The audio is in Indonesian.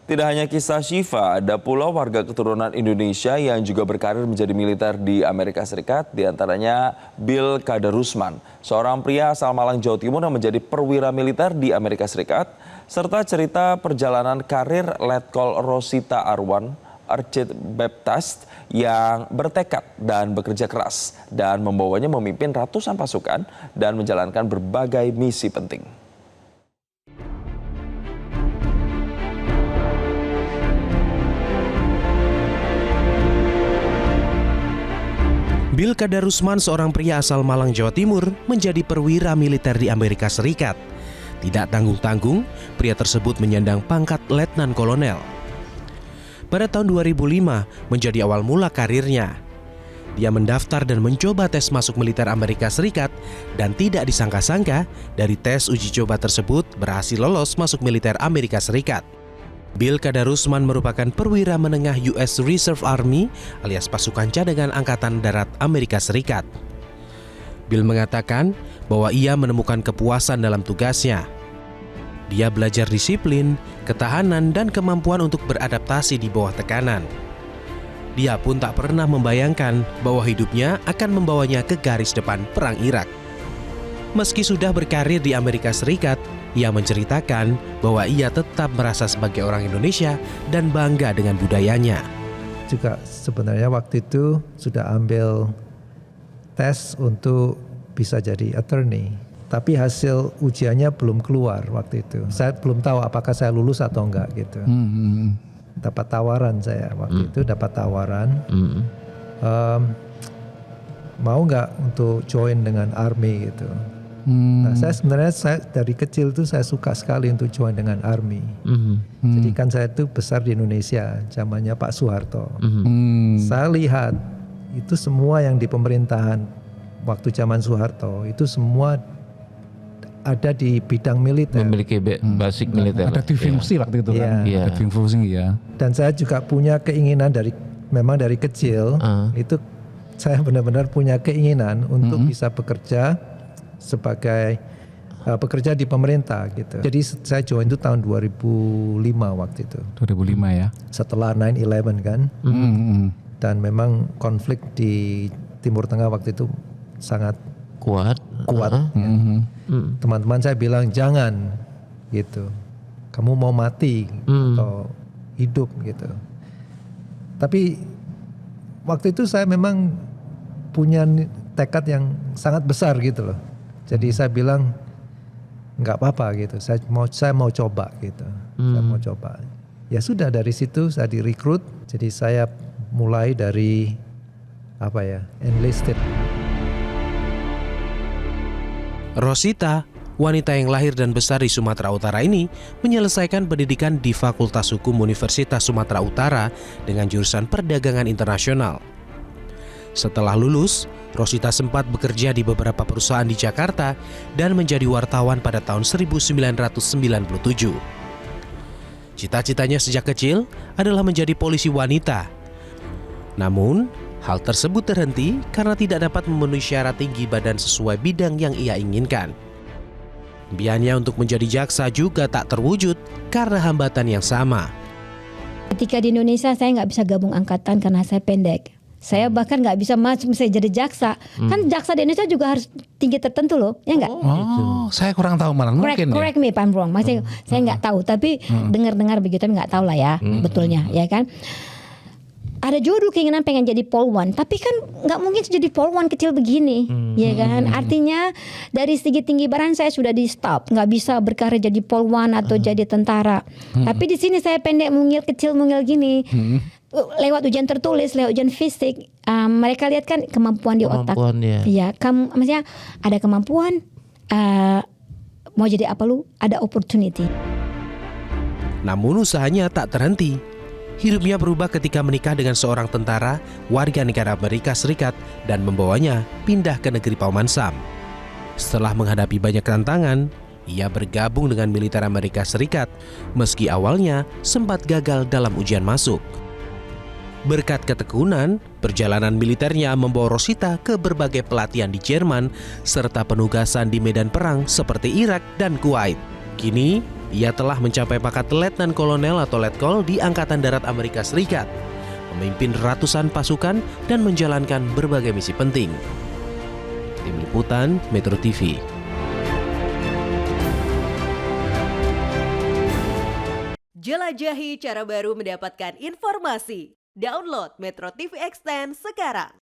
Tidak hanya kisah Syifa, ada pula warga keturunan Indonesia yang juga berkarir menjadi militer di Amerika Serikat, diantaranya Bill Kadarusman, seorang pria asal Malang, Jawa Timur yang menjadi perwira militer di Amerika Serikat, serta cerita perjalanan karir Letkol Rosita Arwan, Arched Baptist yang bertekad dan bekerja keras dan membawanya memimpin ratusan pasukan dan menjalankan berbagai misi penting. Bill Kadarusman, seorang pria asal Malang, Jawa Timur, menjadi perwira militer di Amerika Serikat. Tidak tanggung-tanggung, pria tersebut menyandang pangkat letnan kolonel. Pada tahun 2005 menjadi awal mula karirnya. Dia mendaftar dan mencoba tes masuk militer Amerika Serikat dan tidak disangka-sangka dari tes uji coba tersebut berhasil lolos masuk militer Amerika Serikat. Bill Kadarusman merupakan perwira menengah US Reserve Army alias pasukan cadangan Angkatan Darat Amerika Serikat. Bill mengatakan bahwa ia menemukan kepuasan dalam tugasnya. Dia belajar disiplin, ketahanan, dan kemampuan untuk beradaptasi di bawah tekanan. Dia pun tak pernah membayangkan bahwa hidupnya akan membawanya ke garis depan Perang Irak. Meski sudah berkarir di Amerika Serikat, ia menceritakan bahwa ia tetap merasa sebagai orang Indonesia dan bangga dengan budayanya. Juga sebenarnya waktu itu sudah ambil tes untuk bisa jadi attorney. Tapi hasil ujiannya belum keluar waktu itu. Saya belum tahu apakah saya lulus atau enggak gitu. Dapat tawaran saya waktu itu, dapat tawaran. Mau nggak untuk join dengan army gitu. Nah, saya sebenarnya dari kecil tuh saya suka sekali untuk join dengan army. Jadi kan saya tuh besar di Indonesia, zamannya Pak Soeharto. Saya lihat itu semua yang di pemerintahan waktu zaman Soeharto itu semua ada di bidang militer. Memiliki basic militer. Ada diving fungsi waktu itu kan. Ada diving fungsi ya. Dan saya juga punya keinginan memang dari kecil itu saya benar-benar punya keinginan untuk bisa bekerja sebagai pekerja di pemerintah gitu. Jadi saya join itu tahun 2005 waktu itu. 2005 ya. Setelah 9/11 kan. Dan memang konflik di Timur Tengah waktu itu sangat kuat. Teman-teman saya bilang jangan gitu. Kamu mau mati atau hidup gitu. Tapi waktu itu saya memang punya tekad yang sangat besar gitu loh. Jadi saya bilang nggak apa-apa gitu. Saya mau coba gitu. Saya mau coba. Ya sudah, dari situ saya direkrut. Jadi saya mulai dari enlisted. Rosita, wanita yang lahir dan besar di Sumatera Utara ini menyelesaikan pendidikan di Fakultas Hukum Universitas Sumatera Utara dengan jurusan Perdagangan Internasional. Setelah lulus, Rosita sempat bekerja di beberapa perusahaan di Jakarta dan menjadi wartawan pada tahun 1997. Cita-citanya sejak kecil adalah menjadi polisi wanita. Namun, hal tersebut terhenti karena tidak dapat memenuhi syarat tinggi badan sesuai bidang yang ia inginkan. Impiannya untuk menjadi jaksa juga tak terwujud karena hambatan yang sama. Ketika di Indonesia saya nggak bisa gabung angkatan karena saya pendek. Saya bahkan nggak bisa masuk misalnya jadi jaksa. Kan jaksa di Indonesia juga harus tinggi tertentu loh, ya nggak? Saya kurang tahu malah mungkin. Correct me if I'm wrong. Maksudnya saya nggak tahu, tapi dengar-dengar begitu nggak tahu lah ya betulnya, ya kan? Ada juga dulu keinginan pengen jadi polwan, tapi kan nggak mungkin jadi polwan kecil begini, ya kan? Artinya dari segi tinggi badan saya sudah di stop, nggak bisa berkarir jadi polwan atau jadi tentara. Tapi di sini saya pendek, mungil, kecil, mungil gini. Lewat ujian tertulis, lewat ujian fisik, mereka lihat kan kemampuan di otak. Ya, maksudnya ada kemampuan, mau jadi apa lu? Ada opportunity. Namun usahanya tak terhenti. Hidupnya berubah ketika menikah dengan seorang tentara warga negara Amerika Serikat dan membawanya pindah ke negeri Pauman Sam. Setelah menghadapi banyak tantangan, ia bergabung dengan militer Amerika Serikat meski awalnya sempat gagal dalam ujian masuk. Berkat ketekunan, perjalanan militernya membawa Rosita ke berbagai pelatihan di Jerman serta penugasan di medan perang seperti Irak dan Kuwait. Kini, Ia telah mencapai pangkat Letnan Kolonel atau Letkol di Angkatan Darat Amerika Serikat, memimpin ratusan pasukan dan menjalankan berbagai misi penting. Tim Liputan Metro TV. Jelajahi cara baru mendapatkan informasi. Download Metro TV Extend sekarang.